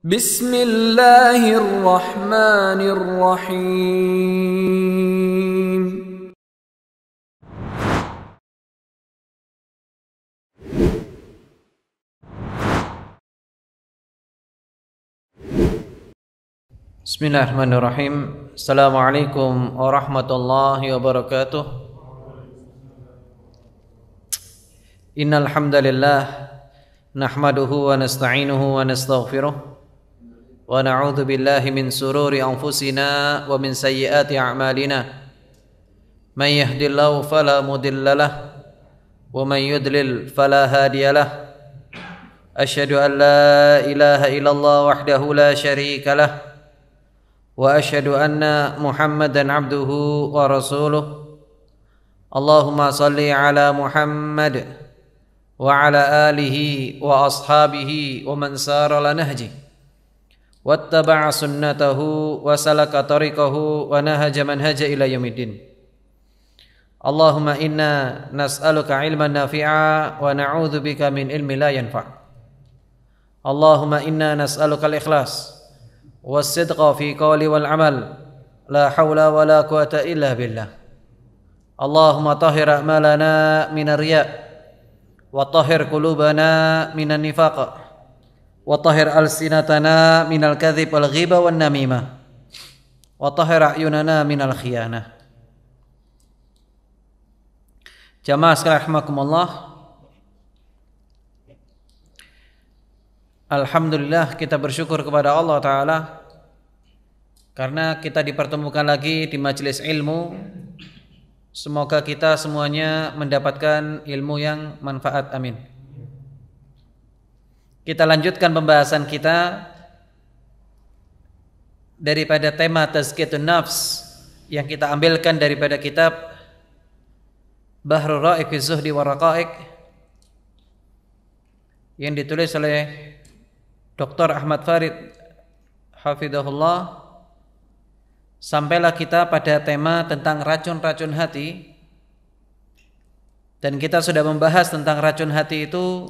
Bismillahirrahmanirrahim. Bismillahirrahmanirrahim. Assalamualaikum warahmatullahi wabarakatuh. Innal hamdalillah nahmaduhu wa nasta'inuhu wa nastaghfiruh wa na'udzu billahi min sururi anfusina wa min sayyiati a'malina. May yahdihillahu fala mudhillalah wa may yudlil fala hadiyalah. Asyhadu an la ilaha illallah wahdahu la syarika lah wa asyhadu anna Muhammadan abduhu wa rasuluh. Allahumma salli ala Muhammad wa ala alihi wa ashabihi wa man sara ala nahji wattaba'a sunnatahu wa salaka tariqahu wa nahaja manhaja ila yaumiddin. Allahumma inna nas'aluka ilman nafi'a wa na'udzu bika min ilmin la yanfa'. Allahumma inna nas'aluka al-ikhlas was-sidqa fi qawli wal amal, la hawla wa la quwata illa billah. Allahumma tahhir a'malana minar riya' wa tahhir qulubana minan nifaq wa tahhir alsinatana minal kadhib wal ghiba wan namimah wa tahhir a'yunana minal khiyanah. Jamaah sekalian rahimakumullah, alhamdulillah kita bersyukur kepada Allah Ta'ala karena kita dipertemukan lagi di majelis ilmu. Semoga kita semuanya mendapatkan ilmu yang manfaat, amin. Kita lanjutkan pembahasan kita daripada tema Tazkiyatun Nafs yang kita ambilkan daripada kitab Bahrul Ra'iq fi Zuhdi wa Raqa'iq yang ditulis oleh Dr. Ahmad Farid hafidhahullah. Sampailah kita pada tema tentang racun-racun hati, dan kita sudah membahas tentang racun hati itu,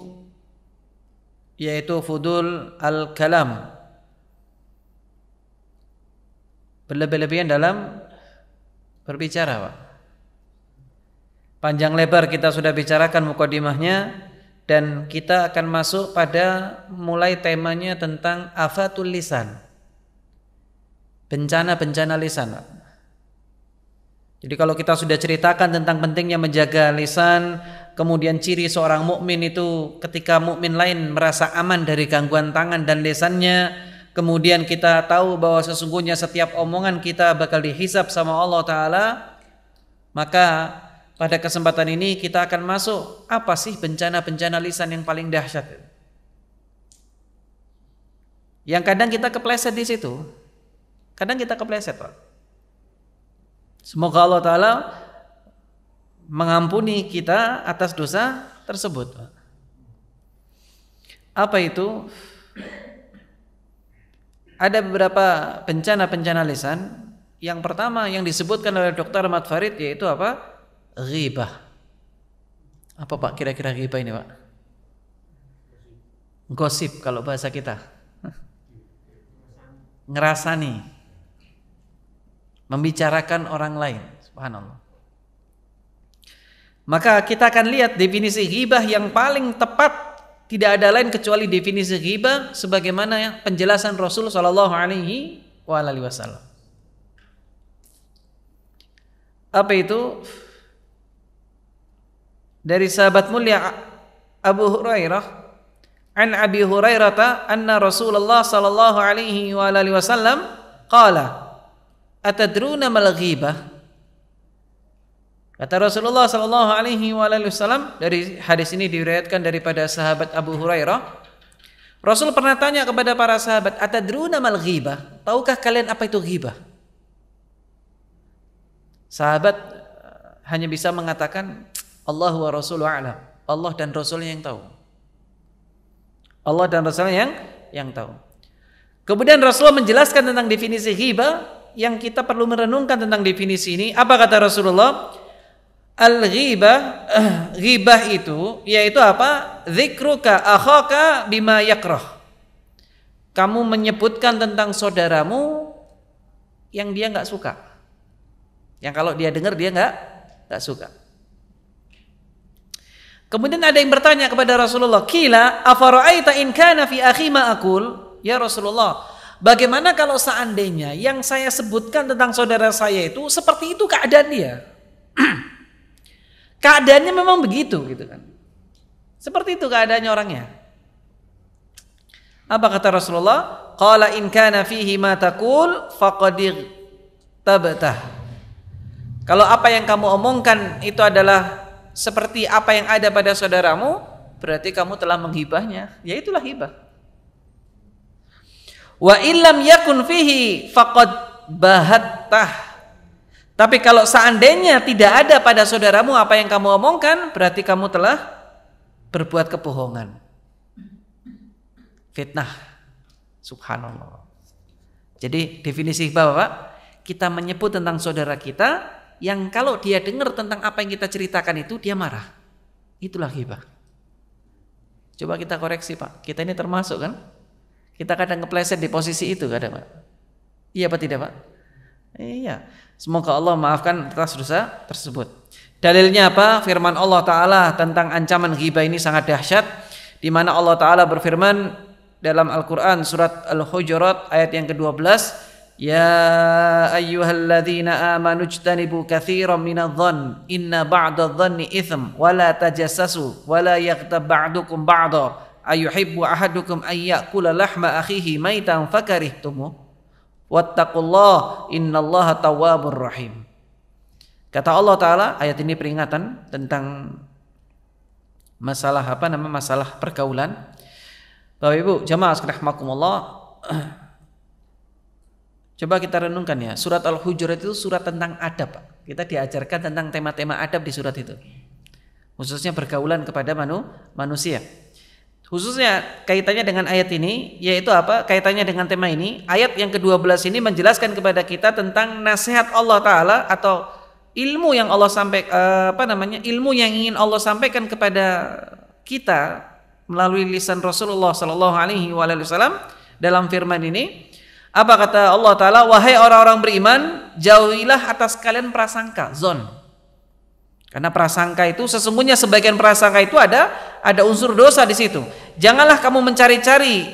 yaitu fudul al-kalam, berlebih-lebihan dalam berbicara, Pak. Panjang lebar kita sudah bicarakan mukadimahnya, dan kita akan masuk pada mulai temanya tentang afatul lisan, bencana-bencana lisan. Jadi kalau kita sudah ceritakan tentang pentingnya menjaga lisan, kemudian ciri seorang mukmin itu ketika mukmin lain merasa aman dari gangguan tangan dan lisannya, kemudian kita tahu bahwa sesungguhnya setiap omongan kita bakal dihisab sama Allah Ta'ala, maka pada kesempatan ini kita akan masuk apa sih bencana-bencana lisan yang paling dahsyat, yang kadang kita kepleset di situ. Kadang kita kepleset, Pak. Semoga Allah Ta'ala mengampuni kita atas dosa tersebut, Pak. Apa itu? Ada beberapa bencana-bencana lisan. Yang pertama yang disebutkan oleh Dr. Ahmad Farid yaitu apa? Ghibah. Apa, Pak, kira-kira ghibah ini, Pak? Gosip kalau bahasa kita. Ngerasani, membicarakan orang lain. Subhanallah. Maka kita akan lihat definisi ghibah yang paling tepat. Tidak ada lain kecuali definisi ghibah sebagaimana penjelasan Rasul sallallahu alaihi wasallam. Apa itu? Dari sahabat mulia Abu Hurairah, an Abi Hurairah anna Rasulullah sallallahu alaihi wasallam qala atadruna mal ghibah. Kata Rasulullah sallallahu alaihi wasallam, dari hadis ini diriwayatkan daripada sahabat Abu Hurairah, Rasul pernah tanya kepada para sahabat, atadruna mal ghibah, tahukah kalian apa itu ghibah? Sahabat hanya bisa mengatakan Allah wa rasuluhu a'lam, Allah dan Rasulnya yang tahu. Allah dan Rasulnya yang tahu. Kemudian Rasulullah menjelaskan tentang definisi ghibah, yang kita perlu merenungkan tentang definisi ini. Apa kata Rasulullah? Al-ghibah, ghibah itu yaitu apa? Dzikruka akhaka bima yakrah. kamu menyebutkan tentang saudaramu yang dia nggak suka, yang kalau dia dengar dia nggak suka. Kemudian ada yang bertanya kepada Rasulullah, "Qila afara'aita in kana fi akhi ma aqul?" Ya Rasulullah, bagaimana kalau seandainya yang saya sebutkan tentang saudara saya itu seperti itu keadaan dia? Keadaannya memang begitu gitu kan. Seperti itu keadaannya orangnya. Apa kata Rasulullah? Qala in kana fihi ma taqul faqad tabtah. Kalau apa yang kamu omongkan itu adalah seperti apa yang ada pada saudaramu, berarti kamu telah menghibahnya. Ya itulah hibah. Wa illam yakun fihi faqad bahattah. Tapi kalau seandainya tidak ada pada saudaramu apa yang kamu omongkan, berarti kamu telah berbuat kebohongan. Fitnah. Subhanallah. Jadi definisi hibah Bapak, kita menyebut tentang saudara kita yang kalau dia dengar tentang apa yang kita ceritakan itu dia marah. Itulah hibah. Coba kita koreksi Pak. Kita ini termasuk kan? Kita kadang kepleset di posisi itu kadang Pak. Iya apa tidak Pak? Iya. Semoga Allah maafkan atas dosa tersebut. Dalilnya apa? Firman Allah Ta'ala tentang ancaman ghibah ini sangat dahsyat, di mana Allah Ta'ala berfirman dalam Al-Quran surat Al-Hujurat ayat yang ke-12, Ya ayyuhalladzina amanu ijtanibu katsiran minadh-dhann inna ba'dadh-dhanni itsm wa la tajassasu wa la yaghtab ba'dukum ba'dha ayuhibbu ahadukum ay ya'kula lahma akhihi maitan fakarihtumuh wattaqullaha innallaha tawwabur rahim. Kata Allah Ta'ala, ayat ini peringatan tentang masalah masalah pergaulan. Bapak Ibu jamaah sekalian rahimakumullah, coba kita renungkan ya, surat Al-Hujurat itu surat tentang adab. Kita diajarkan tentang tema-tema adab di surat itu, khususnya pergaulan kepada manusia. Khususnya kaitannya dengan ayat ini, yaitu apa? Kaitannya dengan tema ini, ayat yang ke-12 ini menjelaskan kepada kita tentang nasihat Allah Ta'ala atau ilmu yang Allah ilmu yang ingin Allah sampaikan kepada kita melalui lisan Rasulullah Sallallahu Alaihi Wasallam dalam firman ini. Apa kata Allah Ta'ala? Wahai orang-orang beriman, jauhilah atas kalian prasangka, zon. Karena prasangka itu sesungguhnya sebagian prasangka itu ada unsur dosa di situ. Janganlah kamu mencari-cari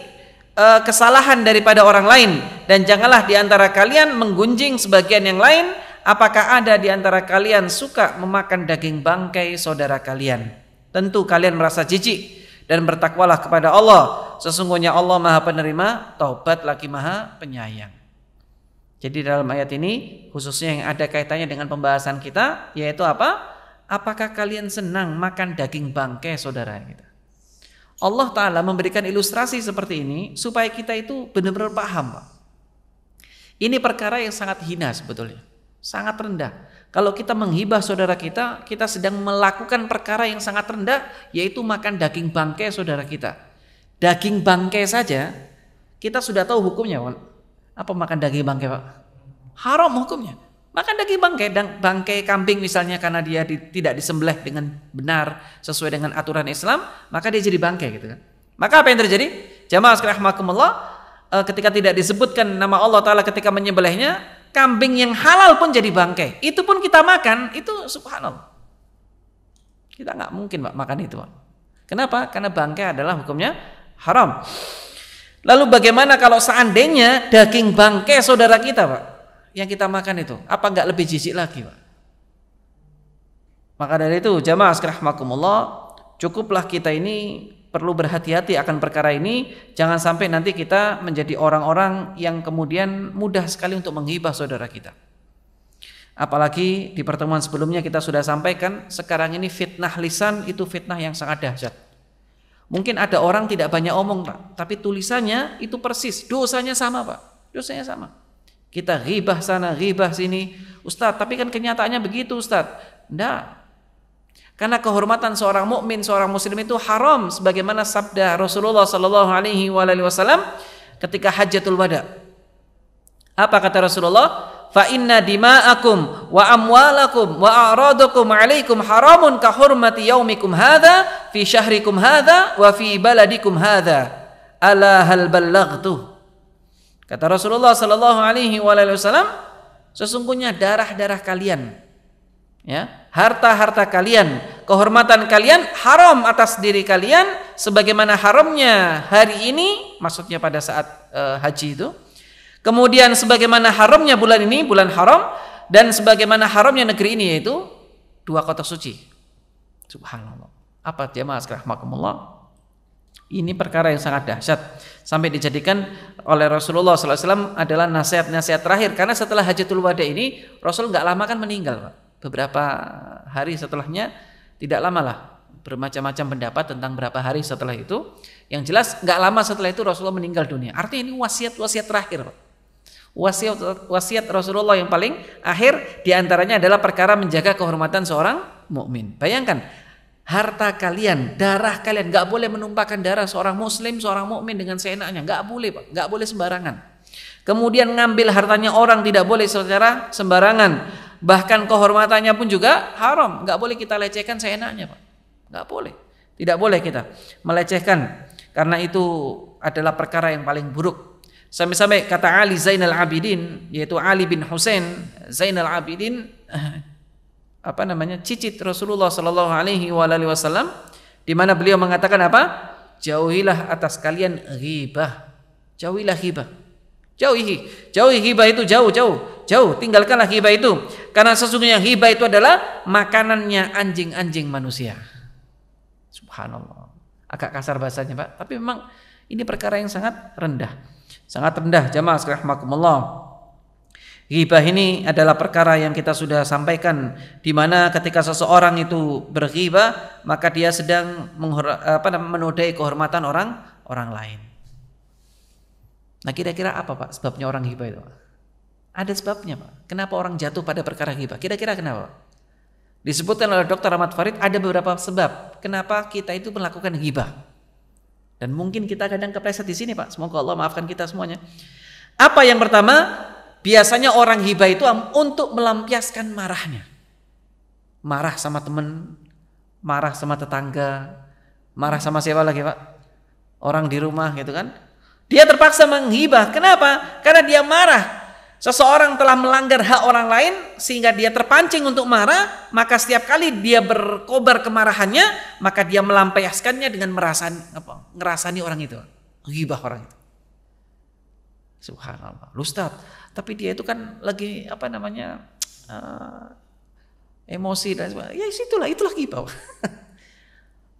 kesalahan daripada orang lain, dan janganlah di antara kalian menggunjing sebagian yang lain. Apakah ada di antara kalian suka memakan daging bangkai saudara kalian? Tentu kalian merasa jijik, dan bertakwalah kepada Allah. Sesungguhnya Allah Maha Penerima taubat lagi Maha Penyayang. Jadi dalam ayat ini khususnya yang ada kaitannya dengan pembahasan kita, yaitu apa? Apakah kalian senang makan daging bangkai saudara kita? Allah Ta'ala memberikan ilustrasi seperti ini supaya kita itu benar-benar paham Pak. Ini perkara yang sangat hina sebetulnya, sangat rendah. Kalau kita menghibah saudara kita, kita sedang melakukan perkara yang sangat rendah, yaitu makan daging bangkai saudara kita. Daging bangkai saja kita sudah tahu hukumnya Pak. Apa makan daging bangkai Pak? Haram hukumnya. Makan daging bangkai kambing misalnya, karena dia tidak disembelih dengan benar sesuai dengan aturan Islam, maka dia jadi bangkai gitu kan. Maka apa yang terjadi? Jamaah sekalian rahimakumullah, ketika tidak disebutkan nama Allah Ta'ala ketika menyembelihnya, kambing yang halal pun jadi bangkai. Itu pun kita makan, itu subhanallah. Kita nggak mungkin Pak makan itu Pak. Kenapa? Karena bangkai adalah hukumnya haram. Lalu bagaimana kalau seandainya daging bangkai saudara kita Pak yang kita makan itu, apa nggak lebih jijik lagi Pak? Maka dari itu jamaah sekalian rahimakumullah, cukuplah kita ini perlu berhati-hati akan perkara ini. Jangan sampai nanti kita menjadi orang-orang yang kemudian mudah sekali untuk menghibah saudara kita. Apalagi di pertemuan sebelumnya kita sudah sampaikan, sekarang ini fitnah lisan itu fitnah yang sangat dahsyat. Mungkin ada orang tidak banyak omong Pak, tapi tulisannya itu persis, dosanya sama Pak, dosanya sama. Kita ghibah sana, ghibah sini, Ustadz, tapi kan kenyataannya begitu Ustadz. Enggak. Karena kehormatan seorang mukmin, seorang muslim itu haram, sebagaimana sabda Rasulullah Sallallahu Alaihi Wasallam ketika Hajjatul Wada. Apa kata Rasulullah? Fa inna dima'akum wa amwalakum wa a'radakum 'alaikum haramun ka hurmati yaumikum hadza fi syahrikum hadza wa fi baladikum hadza. Ala hal ballaghtu? Kata Rasulullah sallallahu alaihi wasallam, sesungguhnya darah-darah kalian, ya, harta-harta kalian, kehormatan kalian haram atas diri kalian sebagaimana haramnya hari ini, maksudnya pada saat haji itu. Kemudian sebagaimana haramnya bulan ini, bulan haram, dan sebagaimana haramnya negeri ini, yaitu 2 kota suci. Subhanallah. Apa jemaah sekalian rahimakumullah? Ini perkara yang sangat dahsyat sampai dijadikan oleh Rasulullah SAW adalah nasihat-nasihat terakhir, karena setelah Hajatul Wada ini Rasul nggak lama kan meninggal, Pak. Beberapa hari setelahnya, tidak lama lah, bermacam-macam pendapat tentang berapa hari setelah itu. Yang jelas nggak lama setelah itu Rasulullah meninggal dunia. Artinya ini wasiat terakhir, Pak. Wasiat Rasulullah yang paling akhir diantaranya adalah perkara menjaga kehormatan seorang mukmin. Bayangkan, harta kalian, darah kalian, nggak boleh menumpahkan darah seorang muslim, seorang mukmin dengan seenaknya, nggak boleh, Pak, nggak boleh sembarangan. Kemudian ngambil hartanya orang tidak boleh secara sembarangan, bahkan kehormatannya pun juga haram, nggak boleh kita lecehkan seenaknya, Pak, nggak boleh, tidak boleh kita melecehkan, karena itu adalah perkara yang paling buruk. Sampai-sampai kata Ali Zainal Abidin, yaitu Ali bin Husain Zainal Abidin, cicit Rasulullah Sallallahu Alaihi Wasallam, di mana beliau mengatakan apa? Jauhilah atas kalian ghibah, jauhilah ghibah, jauhi ghibah itu, jauh, tinggalkanlah ghibah itu, karena sesungguhnya ghibah itu adalah makanannya anjing-anjing manusia. Subhanallah, agak kasar bahasanya, Pak, tapi memang ini perkara yang sangat rendah jamaah sekalian rahimakumullah. Ghibah ini adalah perkara yang kita sudah sampaikan, di mana ketika seseorang itu berghibah maka dia sedang menodai kehormatan orang lain. Nah, kira-kira apa, Pak, sebabnya orang ghibah itu? Ada sebabnya, Pak. Kenapa orang jatuh pada perkara ghibah? Kira-kira kenapa, Pak? Disebutkan oleh Dr. Ahmad Farid ada beberapa sebab kenapa kita itu melakukan ghibah. Dan mungkin kita kadang kepleset di sini, Pak. Semoga Allah maafkan kita semuanya. Apa yang pertama? Biasanya orang hibah itu untuk melampiaskan marahnya. Marah sama teman, marah sama tetangga, marah sama siapa lagi, Pak? Orang di rumah gitu kan. Dia terpaksa menghibah. Kenapa? Karena dia marah. Seseorang telah melanggar hak orang lain sehingga dia terpancing untuk marah, maka setiap kali dia berkobar kemarahannya, maka dia melampiaskannya dengan ngerasani orang itu. Ghibah orang itu. Subhanallah. Ustaz, tapi dia itu kan lagi emosi dan sebagainya. Ya itulah ghibah.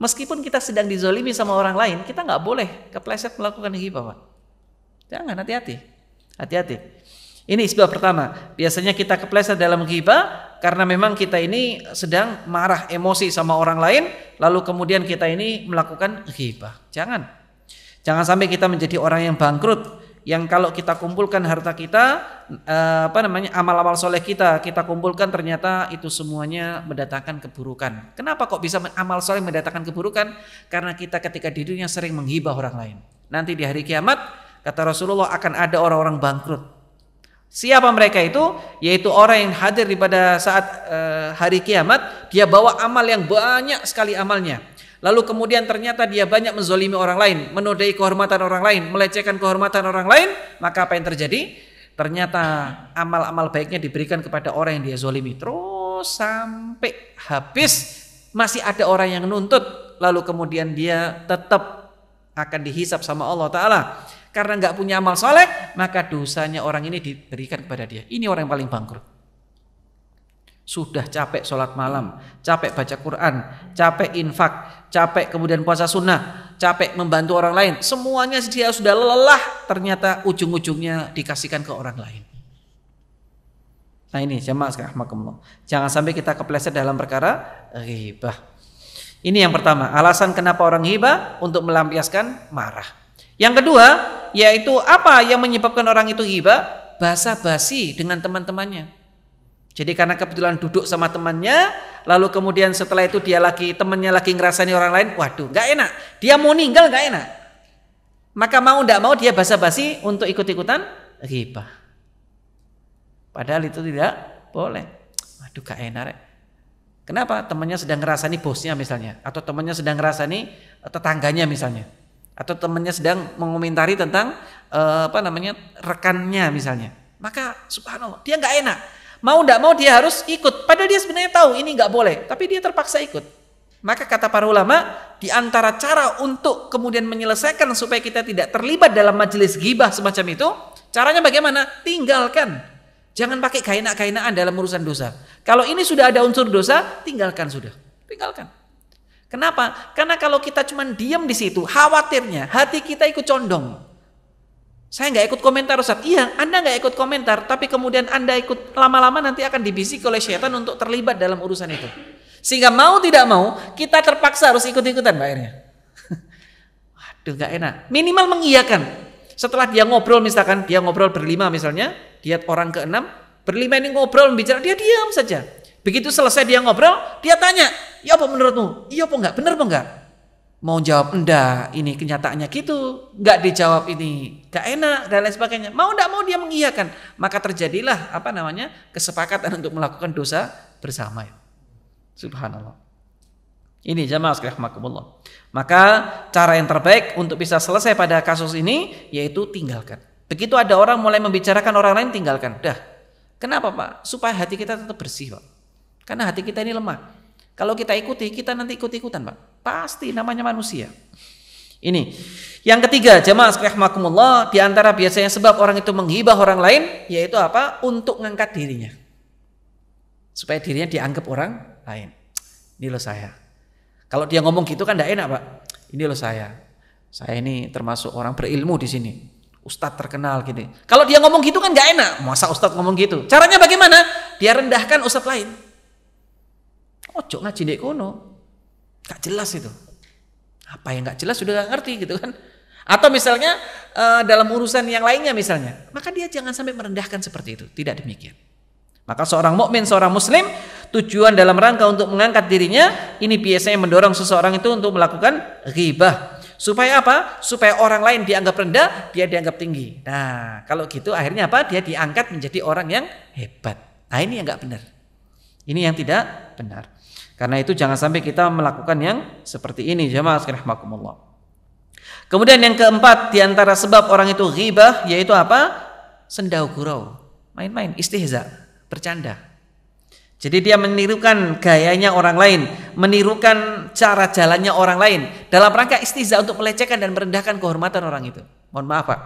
Meskipun kita sedang dizolimi sama orang lain, kita nggak boleh kepleset melakukan ghibah, Pak. Jangan, hati-hati. Ini sebab pertama. Biasanya kita kepleset dalam ghibah karena memang kita ini sedang marah, emosi sama orang lain, lalu kemudian kita ini melakukan ghibah. Jangan sampai kita menjadi orang yang bangkrut, yang kalau kita kumpulkan harta kita, amal-amal soleh kita kumpulkan, ternyata itu semuanya mendatangkan keburukan. Kenapa kok bisa amal soleh mendatangkan keburukan? Karena kita ketika di dunia sering menghibah orang lain. Nanti di hari kiamat, kata Rasulullah, akan ada orang-orang bangkrut. Siapa mereka itu? Yaitu orang yang hadir pada saat hari kiamat, dia bawa amal yang banyak sekali amalnya. Lalu kemudian ternyata dia banyak menzolimi orang lain, menodai kehormatan orang lain, melecehkan kehormatan orang lain, maka apa yang terjadi? Ternyata amal-amal baiknya diberikan kepada orang yang dia zolimi. Terus sampai habis masih ada orang yang nuntut, lalu kemudian dia tetap akan dihisap sama Allah Ta'ala. Karena nggak punya amal soleh, maka dosanya orang ini diberikan kepada dia. Ini orang yang paling bangkrut. Sudah capek sholat malam, capek baca Quran, capek infak, capek kemudian puasa sunnah, capek membantu orang lain, semuanya dia sudah lelah, ternyata ujung-ujungnya dikasihkan ke orang lain. Nah ini jemaah sekalian rahimakumullah, jangan sampai kita kepleset dalam perkara ghibah. Ini yang pertama, alasan kenapa orang ghibah, untuk melampiaskan marah. Yang kedua, yaitu apa yang menyebabkan orang itu ghibah? Basa-basi dengan teman-temannya. Jadi karena kebetulan duduk sama temannya, lalu kemudian setelah itu temannya lagi ngerasani orang lain, waduh, nggak enak. Dia mau ninggal nggak enak. Maka mau nggak mau dia basa-basi untuk ikut-ikutan ghibah. Padahal itu tidak boleh. Waduh, nggak enak. Kenapa? Temannya sedang ngerasani bosnya misalnya, atau temannya sedang ngerasani tetangganya misalnya. atau temannya sedang mengomentari tentang rekannya misalnya, maka subhanallah dia nggak enak, mau nggak mau dia harus ikut, padahal dia sebenarnya tahu ini nggak boleh, tapi dia terpaksa ikut. Maka kata para ulama, di antara cara untuk kemudian menyelesaikan supaya kita tidak terlibat dalam majelis ghibah semacam itu, caranya bagaimana? Tinggalkan. Jangan pakai kainak-kainaan dalam urusan dosa. Kalau ini sudah ada unsur dosa, tinggalkan sudah. Tinggalkan. Kenapa? Karena kalau kita cuma diam di situ, khawatirnya hati kita ikut condong. Saya nggak ikut komentar Ustaz. Iya, Anda nggak ikut komentar, tapi kemudian Anda ikut, lama-lama nanti akan dibisik oleh syaitan untuk terlibat dalam urusan itu. Sehingga mau tidak mau kita terpaksa harus ikut-ikutan akhirnya. Waduh, gak enak. Minimal mengiyakan. Setelah dia ngobrol, misalkan dia ngobrol berlima misalnya, dia orang keenam, berlima ini ngobrol bicara, dia diam saja. Begitu selesai dia ngobrol, dia tanya, ya apa menurutmu? Iya apa enggak? Benar apa enggak? Mau jawab enggak, ini kenyataannya gitu. Enggak dijawab ini gak enak dan lain sebagainya. Mau enggak mau dia mengiyakan. Maka terjadilah kesepakatan untuk melakukan dosa bersama. Subhanallah. Ini jamaah sekalian rahimakumullah. Maka cara yang terbaik untuk bisa selesai pada kasus ini yaitu tinggalkan. Begitu ada orang mulai membicarakan orang lain, tinggalkan. Dah. Kenapa Pak? Supaya hati kita tetap bersih Pak. Karena hati kita ini lemah. Kalau kita ikuti, kita nanti ikut-ikutan Pak. Pasti namanya manusia. Ini. Yang ketiga, jamaah sekalian rahimakumullah, di antara biasanya sebab orang itu menghibah orang lain yaitu apa? Untuk mengangkat dirinya. Supaya dirinya dianggap orang lain. Ini loh saya. Kalau dia ngomong gitu kan tidak enak Pak. Ini loh saya. Saya ini termasuk orang berilmu di sini. Ustadz terkenal gitu. Kalau dia ngomong gitu kan nggak enak. Masa ustadz ngomong gitu? Caranya bagaimana? Dia rendahkan ustadz lain. Ojo ngaji ndek kono. Gak jelas itu. Apa yang gak jelas sudah gak ngerti gitu kan. Atau misalnya dalam urusan yang lainnya misalnya. Maka dia jangan sampai merendahkan seperti itu. Tidak demikian. Maka seorang mukmin, seorang muslim, tujuan dalam rangka untuk mengangkat dirinya, ini biasanya mendorong seseorang itu untuk melakukan ghibah. Supaya apa? Supaya orang lain dianggap rendah, dia dianggap tinggi. Nah, kalau gitu akhirnya apa? Dia diangkat menjadi orang yang hebat. Nah, ini yang enggak benar. Ini yang tidak benar. Karena itu jangan sampai kita melakukan yang seperti ini, jamaah sekalian rahimakumullah. Kemudian yang keempat, di antara sebab orang itu ghibah yaitu apa? Sendau gurau, main-main, istihza, bercanda. Jadi dia menirukan gayanya orang lain, menirukan cara jalannya orang lain dalam rangka istihza untuk melecehkan dan merendahkan kehormatan orang itu. Mohon maaf Pak,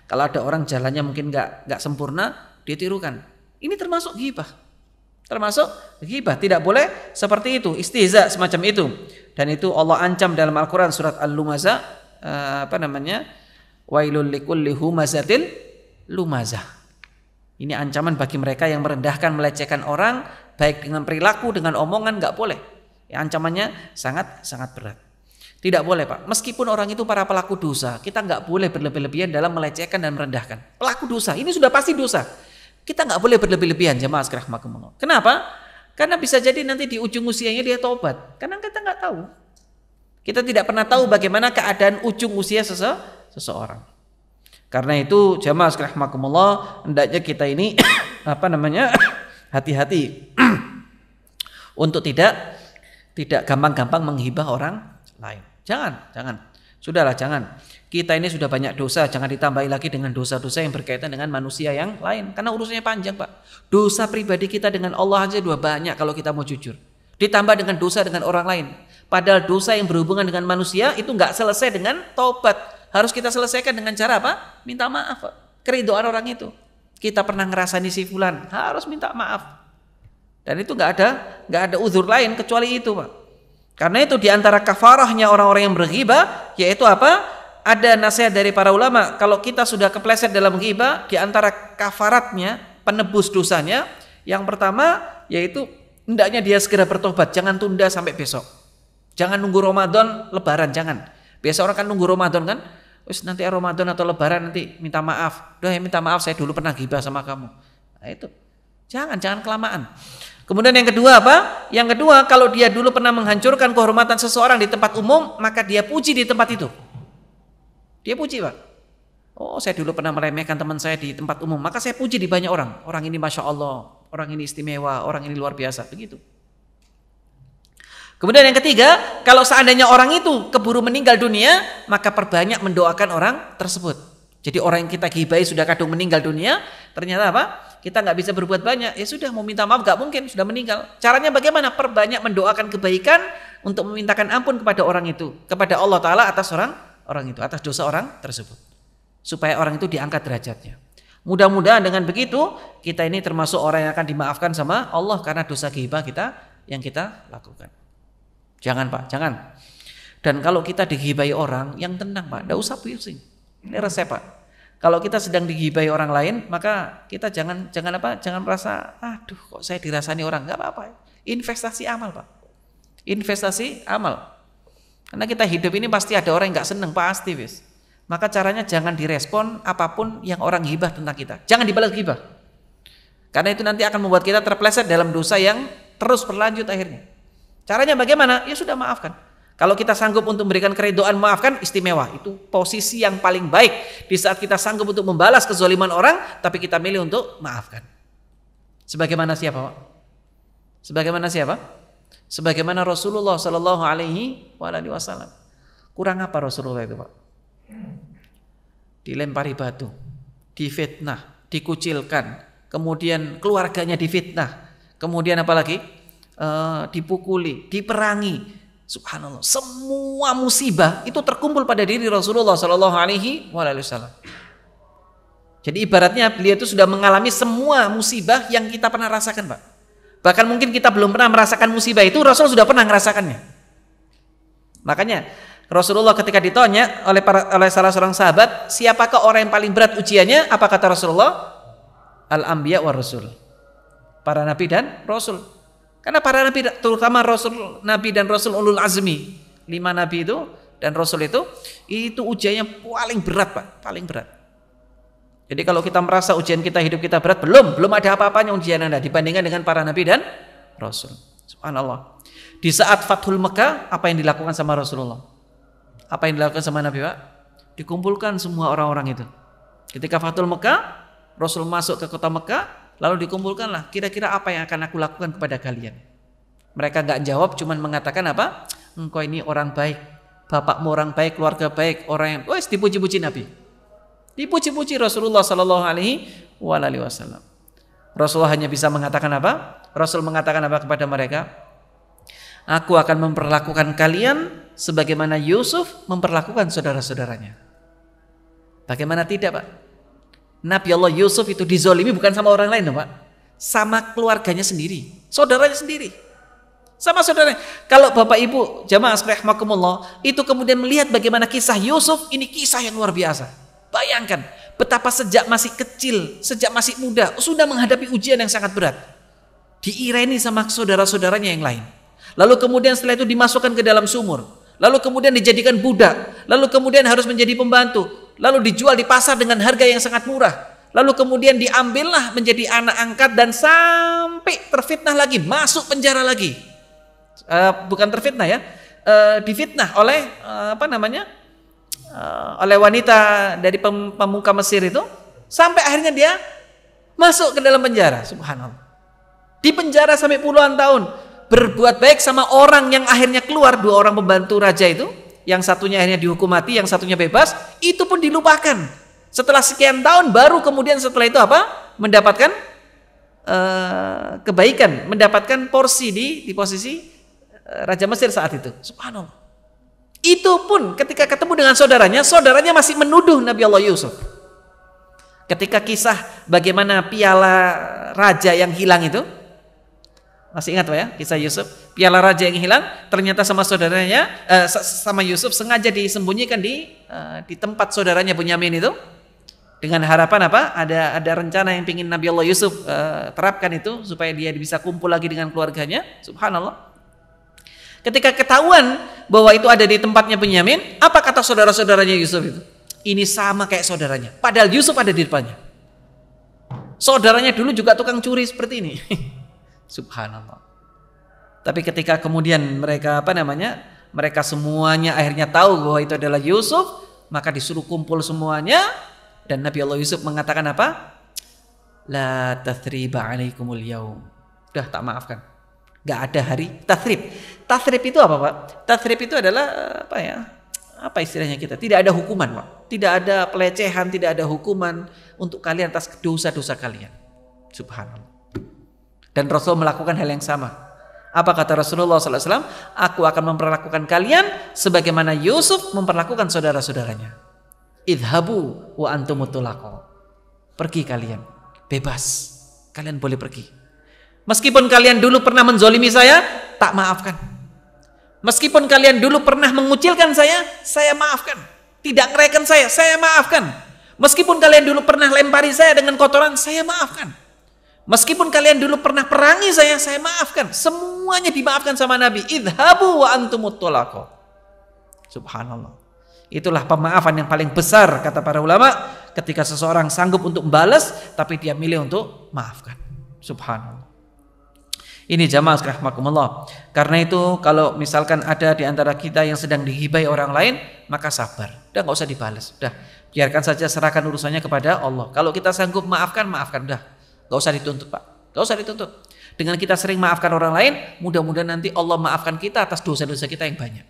kalau ada orang jalannya mungkin nggak sempurna, dia tirukan. Ini termasuk ghibah. Termasuk ghibah, tidak boleh seperti itu, istihza semacam itu. Dan itu Allah ancam dalam Al-Qur'an surat Al-Lumazah, wailul likulli humazatil lumazah. Ini ancaman bagi mereka yang merendahkan, melecehkan orang, baik dengan perilaku, dengan omongan, enggak boleh. Ya, ancamannya sangat berat. Tidak boleh Pak, meskipun orang itu para pelaku dosa, kita enggak boleh berlebih-lebihan dalam melecehkan dan merendahkan. Pelaku dosa, ini sudah pasti dosa. Kita nggak boleh berlebih-lebihan, jamaah sekalian rahimakumullah. Kenapa? Karena bisa jadi nanti di ujung usianya dia taubat. Karena kita nggak tahu. Kita tidak pernah tahu bagaimana keadaan ujung usia seseorang. Karena itu jamaah sekalian rahimakumullah, hendaknya kita ini hati-hati untuk tidak gampang-gampang menghibah orang lain. Jangan. Sudahlah, jangan. Kita ini sudah banyak dosa, jangan ditambahi lagi dengan dosa-dosa yang berkaitan dengan manusia yang lain. Karena urusannya panjang Pak. Dosa pribadi kita dengan Allah aja sudah banyak kalau kita mau jujur. Ditambah dengan dosa dengan orang lain. Padahal dosa yang berhubungan dengan manusia itu nggak selesai dengan taubat. Harus kita selesaikan dengan cara apa? Minta maaf Pak. Keridhaan orang itu. Kita pernah ngerasani si fulan, harus minta maaf. Dan itu nggak ada uzur lain kecuali itu Pak. Karena itu diantara kafarahnya orang-orang yang berghibah yaitu apa? Ada nasihat dari para ulama, kalau kita sudah kepleset dalam ghibah, di antara kafaratnya, penebus dosanya, yang pertama yaitu hendaknya dia segera bertobat, jangan tunda sampai besok. Jangan nunggu Ramadan, Lebaran, jangan. Biasa orang kan nunggu Ramadan kan, wis nanti Ramadan atau Lebaran nanti minta maaf. Minta maaf saya dulu pernah ghibah sama kamu. Nah itu. Jangan kelamaan. Kemudian yang kedua apa? Yang kedua, kalau dia dulu pernah menghancurkan kehormatan seseorang di tempat umum, maka dia puji di tempat itu. Dia puji Pak. Oh saya dulu pernah meremehkan teman saya di tempat umum, maka saya puji di banyak orang. Orang ini Masya Allah, orang ini istimewa, orang ini luar biasa. Begitu. Kemudian yang ketiga, kalau seandainya orang itu keburu meninggal dunia, maka perbanyak mendoakan orang tersebut. Jadi orang yang kita gibai sudah kadung meninggal dunia, ternyata apa? Kita nggak bisa berbuat banyak. Ya sudah, mau minta maaf nggak mungkin, sudah meninggal. Caranya bagaimana? Perbanyak mendoakan kebaikan untuk memintakan ampun kepada orang itu, kepada Allah Ta'ala atas orang itu, atas dosa orang tersebut. Supaya orang itu diangkat derajatnya. Mudah-mudahan dengan begitu, kita ini termasuk orang yang akan dimaafkan sama Allah karena dosa ghibah kita yang kita lakukan. Jangan Pak, jangan. Dan kalau kita dighibai orang, yang tenang Pak, tidak usah pusing. Ini resep Pak. Kalau kita sedang dighibai orang lain, maka kita jangan merasa, aduh kok saya dirasani orang, nggak apa-apa. Investasi amal Pak. Investasi amal. Karena kita hidup ini pasti ada orang yang nggak seneng, pasti wis. Maka caranya jangan direspon apapun yang orang ghibah tentang kita. Jangan dibalas ghibah. Karena itu nanti akan membuat kita terpleset dalam dosa yang terus berlanjut akhirnya. Caranya bagaimana? Ya sudah, maafkan. Kalau kita sanggup untuk memberikan keridhaan, maafkan, istimewa. Itu posisi yang paling baik di saat kita sanggup untuk membalas kezaliman orang, tapi kita milih untuk maafkan. Sebagaimana siapa Pak? Sebagaimana siapa? Sebagaimana Rasulullah Sallallahu Alaihi Wasallam. Kurang apa Rasulullah itu Pak? Dilempari batu, difitnah, dikucilkan, kemudian keluarganya difitnah, kemudian apalagi? Dipukuli, diperangi. Subhanallah, semua musibah itu terkumpul pada diri Rasulullah Sallallahu Alaihi Wasallam. Jadi ibaratnya beliau itu sudah mengalami semua musibah yang kita pernah rasakan Pak. Bahkan mungkin kita belum pernah merasakan musibah itu, Rasul sudah pernah merasakannya. Makanya Rasulullah ketika ditanya oleh salah seorang sahabat, siapakah orang yang paling berat ujiannya? Apa kata Rasulullah? Al-Anbiya wa Rasul. Para nabi dan Rasul. Karena para nabi, terutama nabi dan Rasul ulul azmi, 5 nabi itu dan Rasul itu ujiannya paling berat Pak, paling berat. Jadi kalau kita merasa ujian kita, hidup kita berat, belum ada apa-apanya ujian Anda dibandingkan dengan para nabi dan Rasul. Subhanallah. Di saat Fathul Mekah, apa yang dilakukan sama Rasulullah? Apa yang dilakukan sama Nabi Pak? Dikumpulkan semua orang-orang itu. Ketika Fathul Mekah, Rasul masuk ke kota Mekah, lalu dikumpulkanlah, kira-kira apa yang akan aku lakukan kepada kalian? Mereka nggak jawab, cuman mengatakan apa? Engkau ini orang baik, bapakmu orang baik, keluarga baik, orang yang dipuji-puji Nabi. Dipuji-puji Rasulullah Sallallahu Alaihi Wasallam. Rasulullah hanya bisa mengatakan apa? Rasul mengatakan apa kepada mereka? Aku akan memperlakukan kalian sebagaimana Yusuf memperlakukan saudara-saudaranya. Bagaimana tidak Pak? Nabi Allah Yusuf itu dizolimi bukan sama orang lain Pak, sama keluarganya sendiri, saudaranya sendiri, sama saudaranya. Kalau Bapak Ibu jamaah rahimakumullah itu kemudian melihat bagaimana kisah Yusuf, ini kisah yang luar biasa. Bayangkan betapa sejak masih kecil, sejak masih muda sudah menghadapi ujian yang sangat berat, diireni sama saudara-saudaranya yang lain. Lalu kemudian setelah itu dimasukkan ke dalam sumur, lalu kemudian dijadikan budak, lalu kemudian harus menjadi pembantu, lalu dijual di pasar dengan harga yang sangat murah, lalu kemudian diambillah menjadi anak angkat dan sampai terfitnah lagi, masuk penjara lagi. Bukan terfitnah ya, difitnah oleh oleh wanita dari pemuka Mesir itu, sampai akhirnya dia masuk ke dalam penjara. Subhanallah, di penjara sampai puluhan tahun, berbuat baik sama orang yang akhirnya keluar. 2 orang pembantu raja itu, yang satunya akhirnya dihukum mati, yang satunya bebas, itu pun dilupakan. Setelah sekian tahun baru kemudian setelah itu apa? Mendapatkan kebaikan, mendapatkan porsi di posisi Raja Mesir saat itu. Subhanallah. Itu pun ketika ketemu dengan saudaranya masih menuduh Nabi Allah Yusuf. Ketika kisah bagaimana piala raja yang hilang itu, masih ingat Pak ya, kisah Yusuf, piala raja yang hilang, ternyata sama saudaranya, sama Yusuf sengaja disembunyikan di tempat saudaranya Bunyamin itu, dengan harapan apa? Ada rencana yang ingin Nabi Allah Yusuf terapkan itu supaya dia bisa kumpul lagi dengan keluarganya. Subhanallah. Ketika ketahuan bahwa itu ada di tempatnya Bunyamin, apa kata saudara-saudaranya Yusuf itu? Ini sama kayak saudaranya. Padahal Yusuf ada di depannya. Saudaranya dulu juga tukang curi seperti ini. Subhanallah. Tapi ketika kemudian mereka mereka semuanya akhirnya tahu bahwa itu adalah Yusuf, maka disuruh kumpul semuanya, dan Nabi Allah Yusuf mengatakan apa? La tathriba alaikumul yaum. Udah tak maafkan. Nggak ada hari tathrib. Tathrib itu apa, Pak? Tathrib itu adalah apa ya? Apa istilahnya kita? Tidak ada hukuman, Pak. Tidak ada pelecehan, tidak ada hukuman untuk kalian atas dosa-dosa kalian. Subhanallah. Dan Rasul melakukan hal yang sama. Apa kata Rasulullah SAW? Aku akan memperlakukan kalian sebagaimana Yusuf memperlakukan saudara-saudaranya. Idhabu wa antumut tulaqo. Pergi kalian, bebas. Kalian boleh pergi. Meskipun kalian dulu pernah menzolimi saya, tak maafkan. Meskipun kalian dulu pernah mengucilkan saya maafkan. Tidak ngereken saya maafkan. Meskipun kalian dulu pernah lempari saya dengan kotoran, saya maafkan. Meskipun kalian dulu pernah perangi saya maafkan. Semuanya dimaafkan sama Nabi. Idhabu wa antumut tulaqo. Subhanallah. Itulah pemaafan yang paling besar kata para ulama, ketika seseorang sanggup untuk membalas tapi dia milih untuk maafkan. Subhanallah. Ini jamaah rahimakumullah. Karena itu kalau misalkan ada di antara kita yang sedang digibai orang lain, maka sabar. Udah nggak usah dibalas. Udah biarkan saja, serahkan urusannya kepada Allah. Kalau kita sanggup maafkan, udah. Gak usah dituntut, Pak. Gak usah dituntut. Dengan kita sering maafkan orang lain, mudah-mudahan nanti Allah maafkan kita atas dosa-dosa kita yang banyak.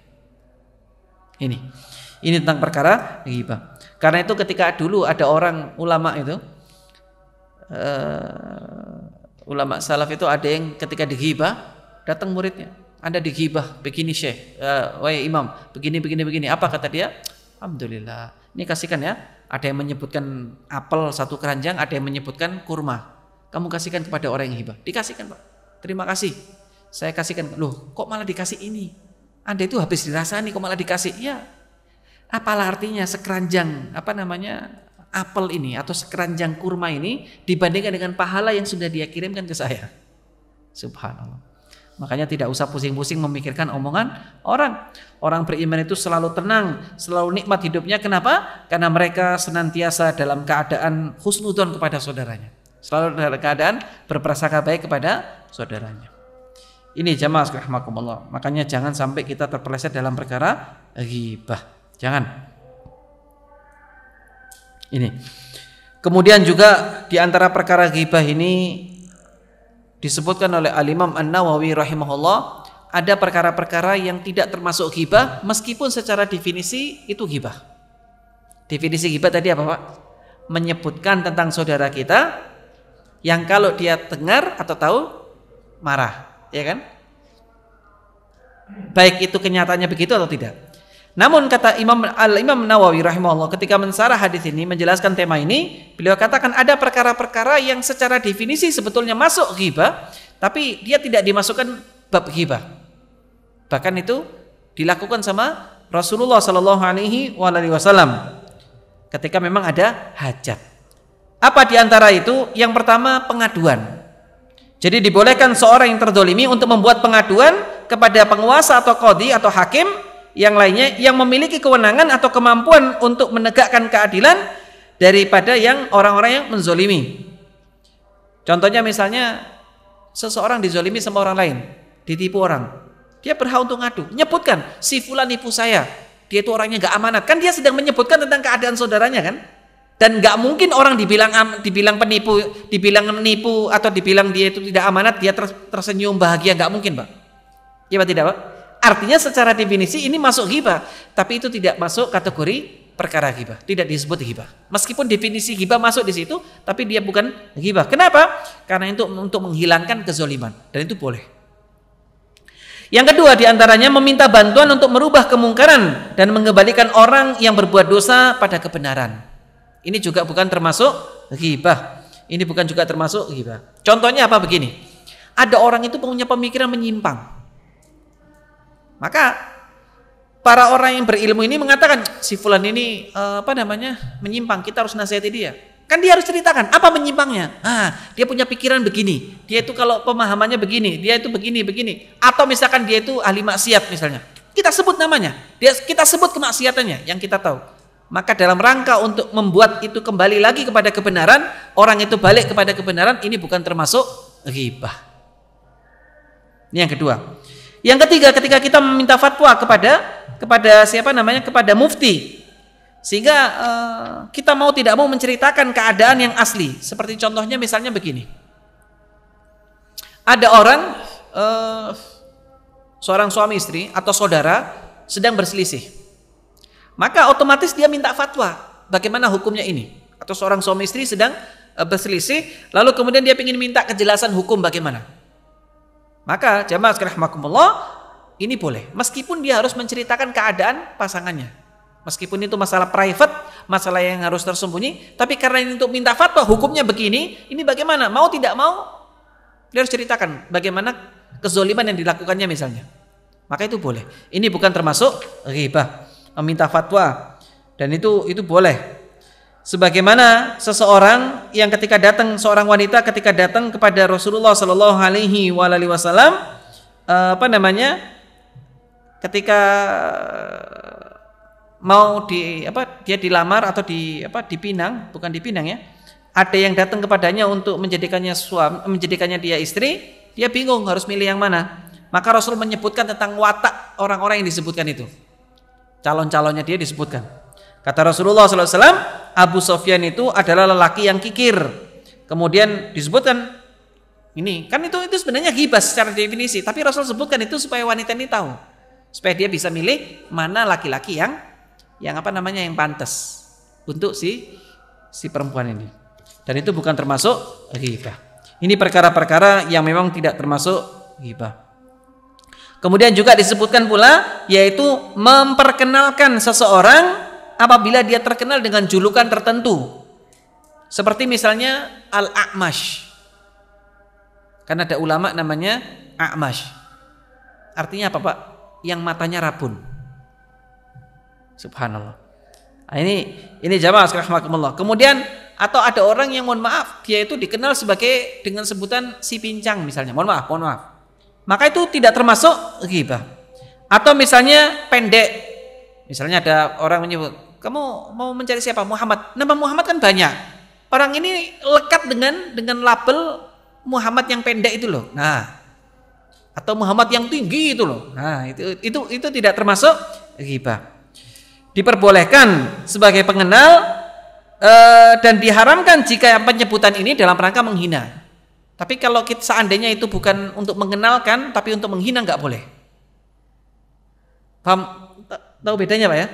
Ini tentang perkara ghibah. Karena itu ketika dulu ada orang ulama itu, ulama salaf itu ada yang ketika dighibah, datang muridnya. Anda dighibah, begini Syekh, wahai imam, begini. Apa kata dia? Alhamdulillah. Ini kasihkan ya. Ada yang menyebutkan apel satu keranjang, ada yang menyebutkan kurma. Kamu kasihkan kepada orang yang hibah. Dikasihkan, Pak. Terima kasih. Saya kasihkan. Loh, kok malah dikasih ini? Anda itu habis dirasani kok malah dikasih? Ya. Apalah artinya sekeranjang apel ini atau sekeranjang kurma ini dibandingkan dengan pahala yang sudah dia kirimkan ke saya. Subhanallah. Makanya tidak usah pusing-pusing memikirkan omongan orang. Orang beriman itu selalu tenang, selalu nikmat hidupnya. Kenapa? Karena mereka senantiasa dalam keadaan husnudzon kepada saudaranya. Selalu dalam keadaan berprasangka baik kepada saudaranya. Ini jamaah rahimakumullah. Makanya jangan sampai kita terpeleset dalam perkara ghibah. Jangan. Ini. Kemudian juga di antara perkara ghibah ini disebutkan oleh Al-Imam An-Nawawi rahimahullah, ada perkara-perkara yang tidak termasuk ghibah meskipun secara definisi itu ghibah. Definisi ghibah tadi apa, Pak? Menyebutkan tentang saudara kita yang kalau dia dengar atau tahu marah, ya kan? Baik itu kenyataannya begitu atau tidak. Namun kata Al-Imam Nawawi rahimahullah ketika mensarah hadis ini, menjelaskan tema ini, beliau katakan ada perkara-perkara yang secara definisi sebetulnya masuk ghibah, tapi dia tidak dimasukkan bab ghibah. Bahkan itu dilakukan sama Rasulullah sallallahu alaihi wasallam ketika memang ada hajat. Apa di antara itu? Yang pertama, pengaduan. Jadi dibolehkan seorang yang terzalimi untuk membuat pengaduan kepada penguasa atau qadhi atau hakim yang lainnya yang memiliki kewenangan atau kemampuan untuk menegakkan keadilan daripada yang orang-orang yang menzalimi. Contohnya misalnya seseorang dizalimi sama orang lain, ditipu orang. Dia berhak untuk ngadu, menyebutkan si fulan nipu saya. Dia itu orangnya enggak amanat. Kan dia sedang menyebutkan tentang keadaan saudaranya kan? Dan nggak mungkin orang dibilang penipu, dibilang menipu atau dibilang dia itu tidak amanat, dia tersenyum bahagia, nggak mungkin, Pak. Iya, Pak, tidak, Pak? Artinya secara definisi ini masuk ghibah, tapi itu tidak masuk kategori perkara ghibah, tidak disebut ghibah. Meskipun definisi ghibah masuk di situ, tapi dia bukan ghibah. Kenapa? Karena itu untuk menghilangkan kezaliman, dan itu boleh. Yang kedua diantaranya meminta bantuan untuk merubah kemungkaran dan mengembalikan orang yang berbuat dosa pada kebenaran. Ini juga bukan termasuk ghibah. Ini bukan juga termasuk ghibah. Contohnya apa begini? Ada orang itu punya pemikiran menyimpang. Maka para orang yang berilmu ini mengatakan si fulan ini menyimpang, kita harus nasihati dia. Kan dia harus ceritakan apa menyimpangnya. Dia punya pikiran begini. Dia itu kalau pemahamannya begini, dia itu begini. Atau misalkan dia itu ahli maksiat misalnya. Kita sebut namanya. Kita sebut kemaksiatannya yang kita tahu. Maka dalam rangka untuk membuat itu kembali lagi kepada kebenaran, orang itu balik kepada kebenaran, ini bukan termasuk ghibah. Ini yang kedua. Yang ketiga, ketika kita meminta fatwa kepada mufti, sehingga kita mau tidak mau menceritakan keadaan yang asli. Seperti contohnya misalnya begini. Ada orang seorang suami istri atau saudara sedang berselisih, maka otomatis dia minta fatwa bagaimana hukumnya ini. Atau seorang suami istri sedang berselisih, lalu kemudian dia ingin minta kejelasan hukum bagaimana. Maka jamaah sekalian rahimakumullah, ini boleh meskipun dia harus menceritakan keadaan pasangannya. Meskipun itu masalah private, masalah yang harus tersembunyi, tapi karena ini untuk minta fatwa, hukumnya begini, ini bagaimana? Mau tidak mau, dia harus ceritakan bagaimana kezoliman yang dilakukannya misalnya. Maka itu boleh. Ini bukan termasuk ghibah, meminta fatwa, dan itu boleh. Sebagaimana seseorang yang ketika datang, seorang wanita ketika datang kepada Rasulullah Shallallahu Alaihi Wasallam, ketika mau dia dilamar atau dipinang, bukan dipinang ya. Ada yang datang kepadanya untuk menjadikannya suami, menjadikannya dia istri, dia bingung harus milih yang mana. Maka Rasul menyebutkan tentang watak orang-orang yang disebutkan itu. Calon-calonnya dia disebutkan. Kata Rasulullah SAW, Abu Sofyan itu adalah lelaki yang kikir. Kemudian disebutkan ini, kan itu sebenarnya ghibah secara definisi, tapi Rasul sebutkan itu supaya wanita ini tahu, supaya dia bisa milih mana laki-laki yang pantas untuk si perempuan ini. Dan itu bukan termasuk ghibah. Ini perkara-perkara yang memang tidak termasuk ghibah. Kemudian juga disebutkan pula, yaitu memperkenalkan seseorang apabila dia terkenal dengan julukan tertentu. Seperti misalnya Al-A'mash. Karena ada ulama namanya A'mash. Artinya apa, Pak? Yang matanya rabun. Subhanallah. Nah, ini jamaah sekalian rahimakumullah. Kemudian atau ada orang yang mohon maaf, dia itu dikenal sebagai dengan sebutan si pincang misalnya. Mohon maaf. Maka itu tidak termasuk ghibah. Atau misalnya pendek. Misalnya ada orang menyebut, "Kamu mau mencari siapa?" Muhammad. Nama Muhammad kan banyak. Orang ini lekat dengan label Muhammad yang pendek itu loh. Nah, atau Muhammad yang tinggi itu loh. Nah, itu tidak termasuk ghibah. Diperbolehkan sebagai pengenal dan diharamkan jika penyebutan ini dalam rangka menghina. Tapi kalau seandainya itu bukan untuk mengenalkan tapi untuk menghina, nggak boleh. Paham? Tahu bedanya Pak ya?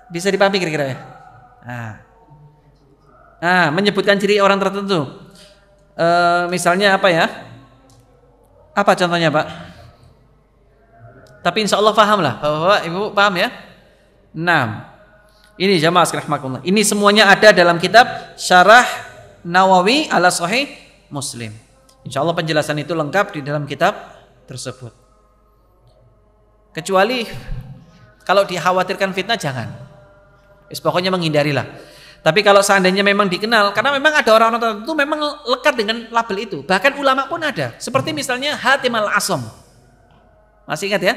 Bisa dipahami kira-kira ya? Nah, menyebutkan ciri orang tertentu. Misalnya apa ya? Apa contohnya Pak? Tapi insya Allah paham lah, Bapak Ibu paham ya? Nah, ini jamaah sekalian rahimakumullah. Ini semuanya ada dalam kitab Syarah Nawawi ala Sahih Muslim. Insya Allah penjelasan itu lengkap di dalam kitab tersebut. Kecuali kalau dikhawatirkan fitnah jangan. Pokoknya menghindarilah. Tapi kalau seandainya memang dikenal, karena memang ada orang-orang tertentu memang lekat dengan label itu. Bahkan ulama pun ada. Seperti misalnya Hatim Al-Asam. Masih ingat ya?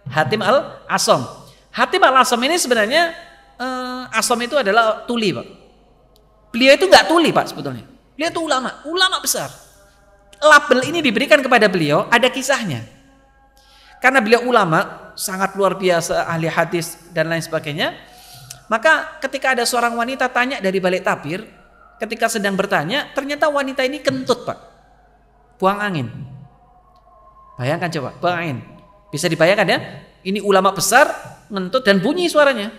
Hatim Al-Asam. Hatim Al-Asam ini sebenarnya Asam itu adalah tuli Pak. Beliau itu nggak tuli Pak sebetulnya. Beliau itu ulama besar. Label ini diberikan kepada beliau, ada kisahnya. Karena beliau ulama, sangat luar biasa, ahli hadis dan lain sebagainya. Maka ketika ada seorang wanita tanya dari balik tabir, ketika sedang bertanya, ternyata wanita ini kentut Pak. Buang angin. Bayangkan coba, buang angin. Bisa dibayangkan ya? Ini ulama besar, ngentut dan bunyi suaranya.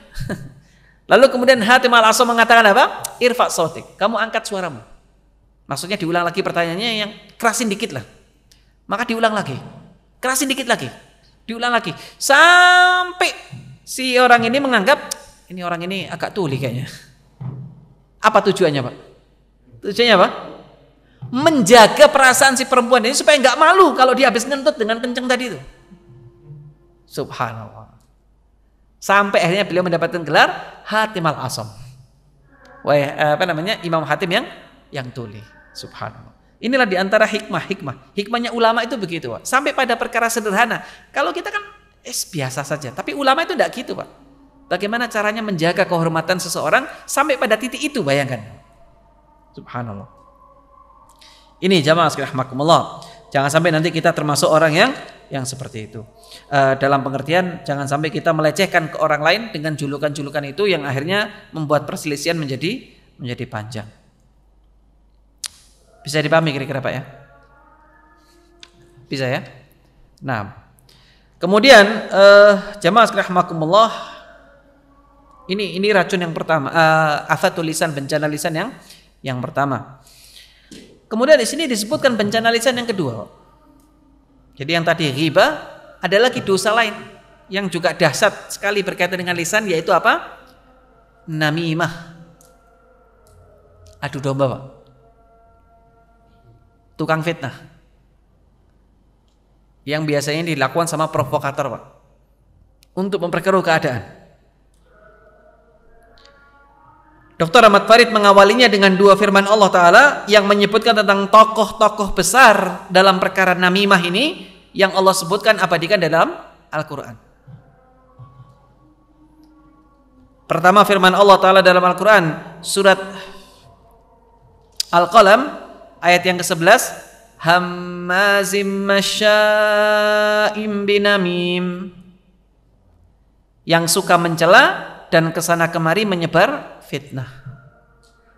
Lalu kemudian Hatim Al-Asam mengatakan apa? Irfa' sautik, kamu angkat suaramu. Maksudnya diulang lagi pertanyaannya yang kerasin dikit lah. Maka diulang lagi. Kerasin dikit lagi. Diulang lagi. Sampai si orang ini menganggap ini orang ini agak tuli kayaknya. Apa tujuannya Pak? Tujuannya apa? Menjaga perasaan si perempuan ini supaya nggak malu kalau dia habis ngentut dengan kenceng tadi itu. Subhanallah. Sampai akhirnya beliau mendapatkan gelar Hatim Al-Asam. Imam Hatim yang tuli. Subhanallah. Inilah diantara hikmah. Hikmahnya ulama itu begitu Pak. Sampai pada perkara sederhana. Kalau kita kan biasa saja. Tapi ulama itu tidak gitu Pak. Bagaimana caranya menjaga kehormatan seseorang sampai pada titik itu, bayangkan. Subhanallah. Ini jamaah sekalian rahimakumullah. Jangan sampai nanti kita termasuk orang yang seperti itu. Dalam pengertian jangan sampai kita melecehkan ke orang lain dengan julukan-julukan itu yang akhirnya membuat perselisihan menjadi panjang. Bisa dipahami kira-kira Pak ya? Bisa ya? Nah, kemudian jamaah sekalian rahimakumullah, ini racun yang pertama, afatul lisan, bencana lisan yang pertama. Kemudian di sini disebutkan bencana lisan yang kedua. Jadi yang tadi ghibah, ada lagi dosa lain yang juga dahsyat sekali berkaitan dengan lisan, yaitu apa? Namimah. Adu domba, Pak. Tukang fitnah. Yang biasanya dilakukan sama provokator, Pak, untuk memperkeruh keadaan. Dr. Ahmad Farid mengawalinya dengan dua firman Allah Ta'ala yang menyebutkan tentang tokoh-tokoh besar dalam perkara namimah ini, yang Allah sebutkan abadikan dalam Al-Quran. Pertama firman Allah Ta'ala dalam Al-Quran, surat Al-Qalam ayat yang ke-11, hammazim masya'im binamim, yang suka mencela dan kesana kemari menyebar fitnah.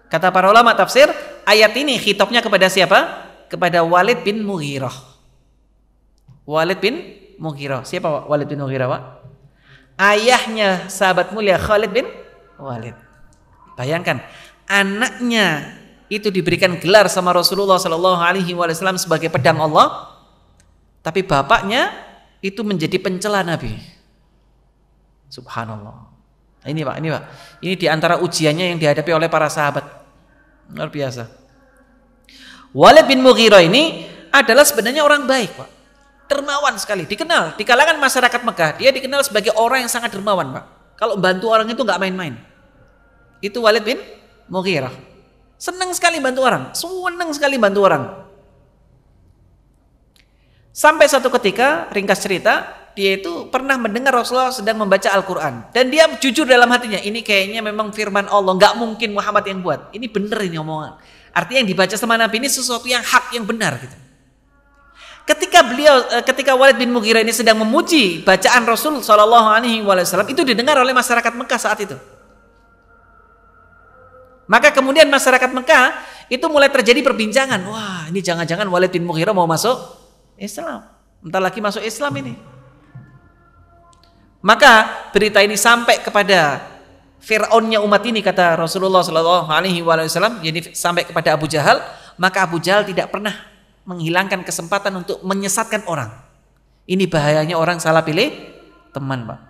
Kata para ulama tafsir, ayat ini khitabnya kepada siapa? Kepada Walid bin Mughirah. Walid bin Mughirah. Siapa Walid bin Mughirah, Pak? Ayahnya sahabat mulia Khalid bin Walid. Bayangkan, anaknya itu diberikan gelar sama Rasulullah Sallallahu Alaihi Wasallam sebagai pedang Allah, tapi bapaknya itu menjadi pencela Nabi. Subhanallah. Ini Pak, ini diantara ujiannya yang dihadapi oleh para sahabat. Luar biasa. Walid bin Mughirah ini adalah sebenarnya orang baik, Pak. Dermawan sekali, dikenal di kalangan masyarakat Mekah. Dia dikenal sebagai orang yang sangat dermawan, Pak. Kalau bantu orang itu nggak main-main. Itu Walid bin Mughirah. Senang sekali bantu orang, Sampai satu ketika, ringkas cerita, dia itu pernah mendengar Rasulullah sedang membaca Al-Quran, dan dia jujur dalam hatinya, ini kayaknya memang firman Allah, nggak mungkin Muhammad yang buat, ini bener ini omongan. Artinya yang dibaca sama Nabi ini sesuatu yang hak, yang benar gitu. Ketika Walid bin Mughirah ini sedang memuji bacaan Rasul Shallallahu Alaihi Wasallam, itu didengar oleh masyarakat Mekah saat itu. Maka kemudian masyarakat Mekah itu mulai terjadi perbincangan. Wah, ini jangan-jangan Walid bin Mughirah mau masuk Islam. Entar lagi masuk Islam ini. Maka berita ini sampai kepada Fir'aunnya umat ini, kata Rasulullah Sallallahu Alaihi Wasallam, jadi sampai kepada Abu Jahal. Maka Abu Jahal tidak pernah menghilangkan kesempatan untuk menyesatkan orang. Ini bahayanya orang salah pilih teman, Pak.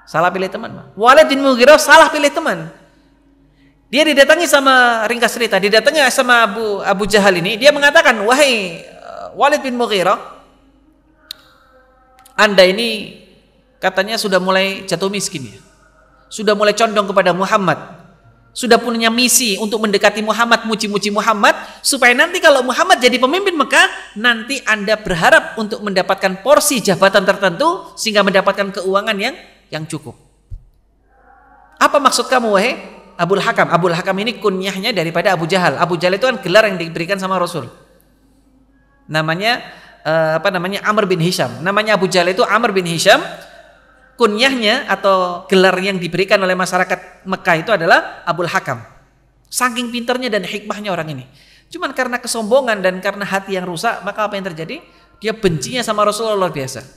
Salah pilih teman, Pak. Walid bin Mughirah salah pilih teman. Dia didatangi sama, ringkas cerita, didatangi sama Abu Jahal ini. Dia mengatakan, wahai Walid bin Mughirah, Anda ini katanya sudah mulai jatuh miskin ya, sudah mulai condong kepada Muhammad, sudah punya misi untuk mendekati Muhammad, muji-muji Muhammad, supaya nanti kalau Muhammad jadi pemimpin Mekah, nanti Anda berharap untuk mendapatkan porsi jabatan tertentu sehingga mendapatkan keuangan yang cukup. Apa maksud kamu, wahai Abul Hakam? Abul Hakam ini kunyahnya daripada Abu Jahal. Abu Jahal itu kan gelar yang diberikan sama Rasul. Namanya Amr bin Hisham. Namanya Abu Jahal itu Amr bin Hisham. Kunyahnya atau gelar yang diberikan oleh masyarakat Mekah itu adalah Abul Hakam. Saking pintarnya dan hikmahnya orang ini. Cuman karena kesombongan dan karena hati yang rusak, maka apa yang terjadi? Dia bencinya sama Rasulullah luar biasa.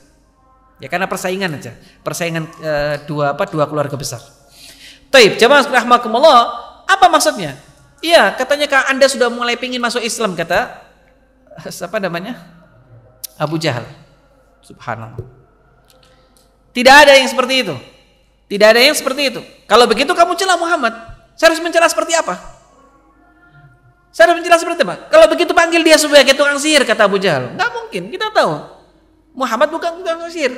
Ya karena persaingan aja. Persaingan dua keluarga besar. Taib, jamaah rahimakumullah, apa maksudnya? Iya, katanya Anda sudah mulai pingin masuk Islam, kata Abu Jahal. Subhanallah. Tidak ada yang seperti itu. Tidak ada yang seperti itu. Kalau begitu kamu celah Muhammad, saya harus mencela seperti apa? Saya harus mencela seperti apa? Kalau begitu panggil dia sebagai tukang sihir, kata Abu Jahal. Nggak mungkin, kita tahu Muhammad bukan tukang sihir.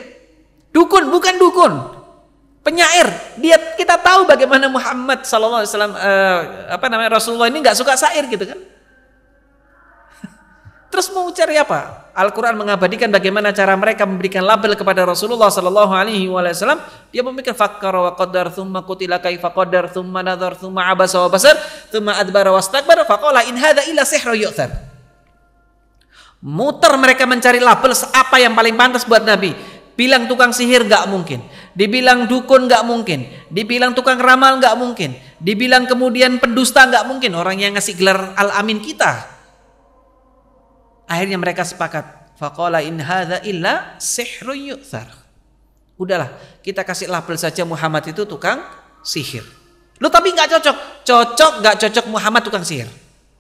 Dukun, bukan dukun. Penyair, kita tahu bagaimana Muhammad sallallahu alaihi wasallam Rasulullah ini nggak suka syair gitu kan. Terus mau cari apa? Al-Qur'an mengabadikan bagaimana cara mereka memberikan label kepada Rasulullah sallallahu alaihi wasallam. Dia memikir fakkara wa qaddar tsumma qutila kaifa qaddar tsumma nadhar tsumma abasa wa basar tsumma adbara wastakbara faqala in hadza illa sihrun yu'thar. Muter mereka mencari label apa yang paling pantas buat Nabi. Bilang tukang sihir nggak mungkin, dibilang dukun nggak mungkin, dibilang tukang ramal nggak mungkin, dibilang kemudian pendusta nggak mungkin, orang yang ngasih gelar Al-Amin kita. Akhirnya mereka sepakat, Faqala in hadza illa sihrun yu'thar. Udahlah, kita kasih label saja Muhammad itu tukang sihir. Loh tapi nggak cocok. Cocok nggak cocok Muhammad tukang sihir.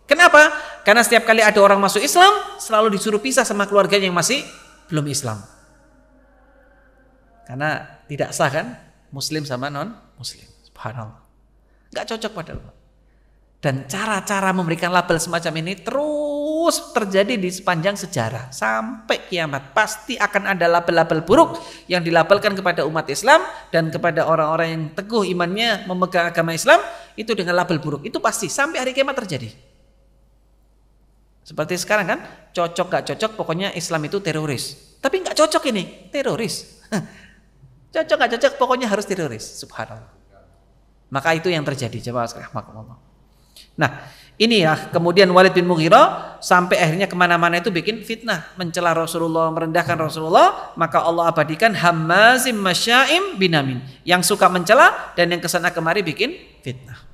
Kenapa? Karena setiap kali ada orang masuk Islam, selalu disuruh pisah sama keluarganya yang masih belum Islam. Karena tidak sah kan Muslim sama non-Muslim. Subhanallah. Nggak cocok padahal. Dan cara-cara memberikan label semacam ini terus terjadi di sepanjang sejarah. Sampai kiamat. Pasti akan ada label-label buruk yang dilabelkan kepada umat Islam dan kepada orang-orang yang teguh imannya memegang agama Islam. Itu dengan label buruk. Itu pasti sampai hari kiamat terjadi. Seperti sekarang kan, cocok gak cocok pokoknya Islam itu teroris. Tapi gak cocok ini, teroris. Cocok gak cocok pokoknya harus teroris. Subhanallah. Maka itu yang terjadi. Coba sekarang. Nah, ini ya, kemudian Walid bin Mughirah sampai akhirnya kemana-mana itu bikin fitnah, mencela Rasulullah, merendahkan Rasulullah. Maka Allah abadikan hammazim masya'im binamin, yang suka mencela dan yang kesana kemari bikin fitnah.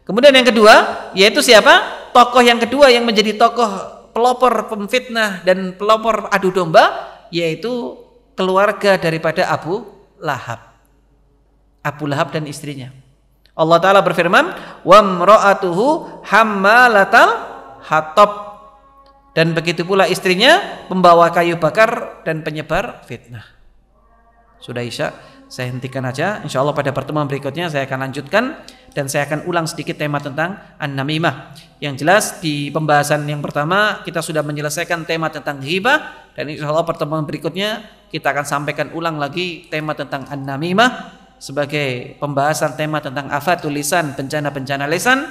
Kemudian yang kedua, yaitu siapa? Tokoh yang kedua yang menjadi tokoh pelopor pemfitnah dan pelopor adu domba, yaitu keluarga daripada Abu Lahab. Abu Lahab dan istrinya. Allah Ta'ala berfirman, wamra'atuhu hammalatal hatab, dan begitu pula istrinya pembawa kayu bakar dan penyebar fitnah. Sudah Isya, saya hentikan aja. Insya Allah pada pertemuan berikutnya saya akan lanjutkan dan saya akan ulang sedikit tema tentang an-namimah. Yang jelas di pembahasan yang pertama kita sudah menyelesaikan tema tentang ghibah, dan insya Allah pertemuan berikutnya kita akan sampaikan ulang lagi tema tentang an-namimah sebagai pembahasan tema tentang afatul lisan, bencana-bencana lisan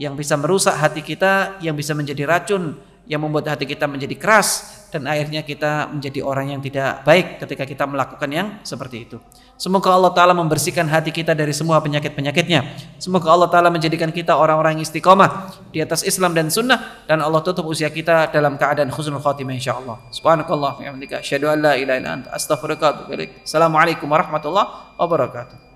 yang bisa merusak hati kita, yang bisa menjadi racun, yang membuat hati kita menjadi keras, dan akhirnya kita menjadi orang yang tidak baik ketika kita melakukan yang seperti itu. Semoga Allah Ta'ala membersihkan hati kita dari semua penyakit-penyakitnya. Semoga Allah Ta'ala menjadikan kita orang-orang yang istiqomah di atas Islam dan Sunnah, dan Allah tutup usia kita dalam keadaan husnul khatimah insyaallah. Subhanakallah wa bihamdika asyhadu an la ilaha illa anta astaghfiruka wa atubu ilaik. Assalamualaikum warahmatullahi wabarakatuh.